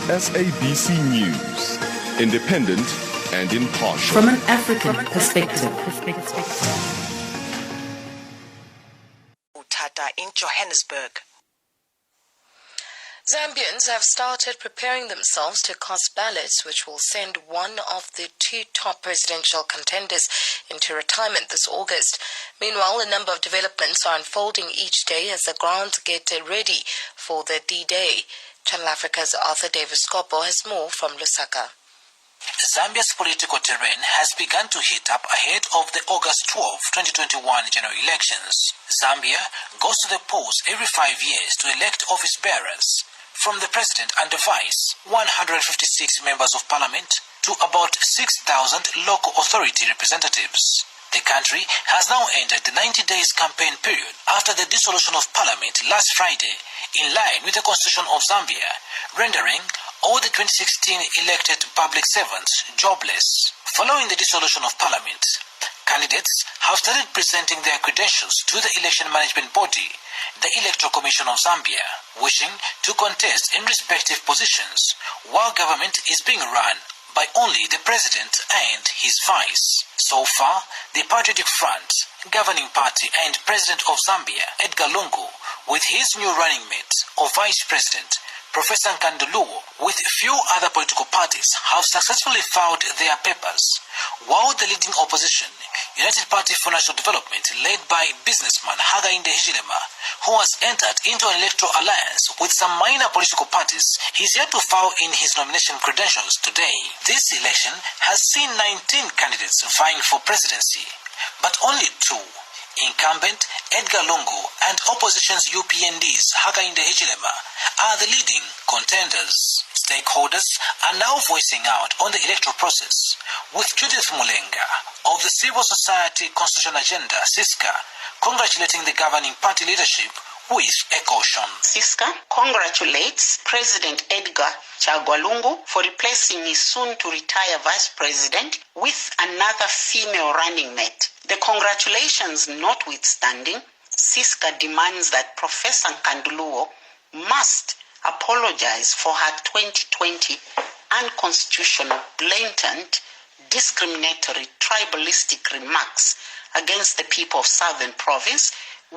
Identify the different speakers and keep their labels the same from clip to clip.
Speaker 1: SABC News, independent and impartial.
Speaker 2: From an African perspective.
Speaker 3: Tata in Johannesburg.
Speaker 4: Zambians have started preparing themselves to cast ballots, which will send one of the two top presidential contenders into retirement this August. Meanwhile, a number of developments are unfolding each day as the grounds get ready for the D-Day. Channel Africa's Arthur Davies Sikopo has more from Lusaka.
Speaker 5: Zambia's political terrain has begun to heat up ahead of the August 12, 2021 general elections. Zambia goes to the polls every 5 years to elect office bearers. From the president and the vice, 156 members of parliament, to about 6,000 local authority representatives. The country has now entered the 90 days campaign period after the dissolution of parliament last Friday, in line with the constitution of Zambia, rendering all the 2016 elected public servants jobless. Following the dissolution of parliament, candidates have started presenting their credentials to the election management body, the Electoral Commission of Zambia, wishing to contest in respective positions, while government is being run by only the president and his vice. So far, the Patriotic Front, governing party and president of Zambia, Edgar Lungu, with his new running mate or vice president, Professor Nkanduluo, with few other political parties, have successfully filed their papers, while the leading opposition, United Party for National Development, led by businessman Hakainde Hichilema, who has entered into an electoral alliance with some minor political parties, is yet to file in his nomination credentials today. This election has seen 19 candidates vying for presidency, but only two, incumbent Edgar Lungu and opposition's UPND's Hakainde Hichilema, are the leading contenders. Stakeholders are now voicing out on the electoral process, with Judith Mulenga of the Civil Society Constitution Agenda, CISCA, congratulating the governing party leadership with a caution.
Speaker 6: CISCA congratulates President Edgar Chagwa Lungu for replacing his soon-to-retire Vice President with another female running mate. The congratulations notwithstanding, CISCA demands that Professor Nkanduluo must apologize for her 2020 unconstitutional, blatant, discriminatory, tribalistic remarks against the people of Southern Province,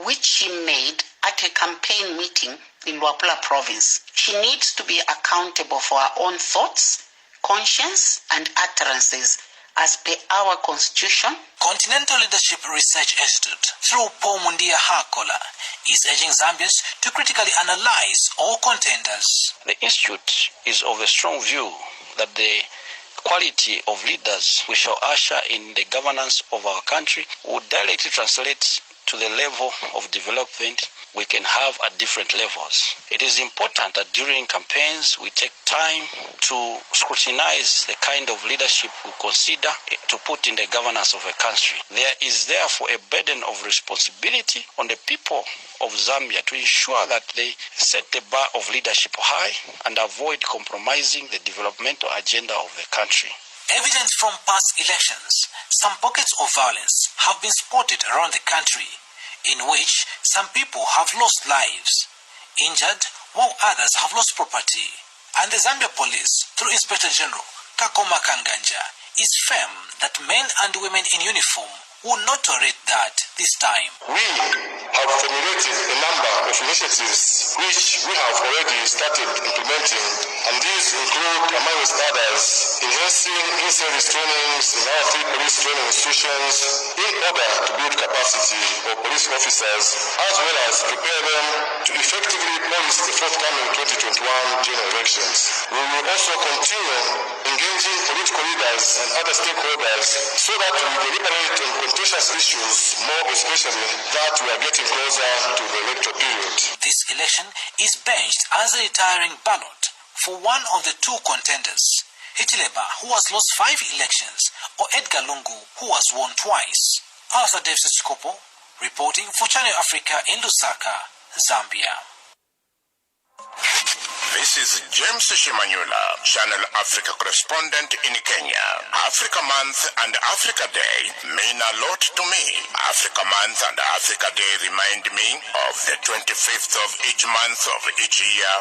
Speaker 6: which she made at a campaign meeting in Luapula Province. She needs to be accountable for her own thoughts, conscience, and utterances as per our constitution.
Speaker 5: Continental Leadership Research Institute, through Paul Mundia Hakola, is urging Zambians to critically analyze all contenders.
Speaker 7: The institute is of a strong view that the quality of leaders we shall usher in the governance of our country would directly translate to the level of development we can have at different levels. It is important that during campaigns we take time to scrutinize the kind of leadership we consider to put in the governance of a country. There is therefore a burden of responsibility on the people of Zambia to ensure that they set the bar of leadership high and avoid compromising the developmental agenda of the country.
Speaker 5: Evident from past elections, some pockets of violence have been spotted around the country, in which some people have lost lives, injured, while others have lost property. And the Zambia Police, through Inspector General Kakoma Kanganja, is firm that men and women in uniform will not tolerate that this time.
Speaker 8: We have formulated a number of initiatives which we have already started implementing, and these include, amongst others, enhancing in-service trainings in our 3 police training institutions in order to build capacity of police officers, as well as prepare them to effectively police the forthcoming 2021 general elections. We will also continue engaging political leaders and other stakeholders so that we deliberate on contentious issues, more especially that we are getting closer to the electoral period.
Speaker 5: This election is benched as a retiring ballot for one of the two contenders, Hichilema, who has lost 5 elections, or Edgar Lungu, who has won twice. Arthur Davies Sikopo, reporting for Channel Africa in Lusaka, Zambia.
Speaker 9: This is James Shimanyula, Channel Africa Correspondent in Kenya. Africa Month and Africa Day mean a lot to me. Africa Month and Africa Day remind me of the 25th of each month of each year